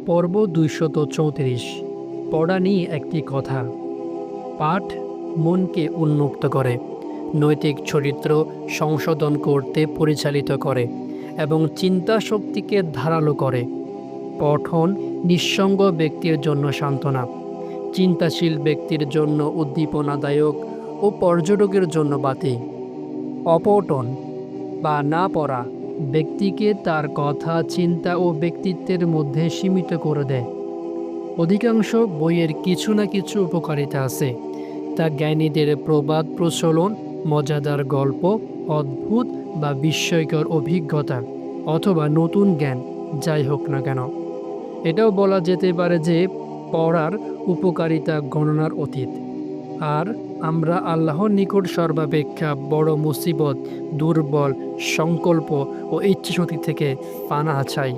পর্ব ২৩৪। পড়া নিয়ে একটি কথা। পাঠ মনকে উন্মুক্ত করে, নৈতিক চরিত্র সংশোধন করতে পরিচালিত করে এবং চিন্তা শক্তিকে ধারালো করে। পঠন নিঃসঙ্গ ব্যক্তির জন্য সান্ত্বনা, চিন্তাশীল ব্যক্তির জন্য উদ্দীপনাদায়ক ও পর্যটকের জন্য বাতি। অপঠন বা না পড়া ব্যক্তিকে তার কথা, চিন্তা ও ব্যক্তিত্বের মধ্যে সীমিত করে দেয়। অধিকাংশ বইয়ের কিছু না কিছু উপকারিতা আছে, তা জ্ঞানীদের প্রবাদ প্রচলন, মজাদার গল্প, অদ্ভুত বা বিস্ময়কর অভিজ্ঞতা অথবা নতুন জ্ঞান, যাই হোক না কেন। এটাও বলা যেতে পারে যে পড়ার উপকারিতা গণনার অতীত। আর আমরা আল্লাহর নিকট সর্বাপেক্ষা বড় মুসিবত, দুর্বল সংকল্প ও ইচ্ছাশক্তি থেকে পানাহ চাই।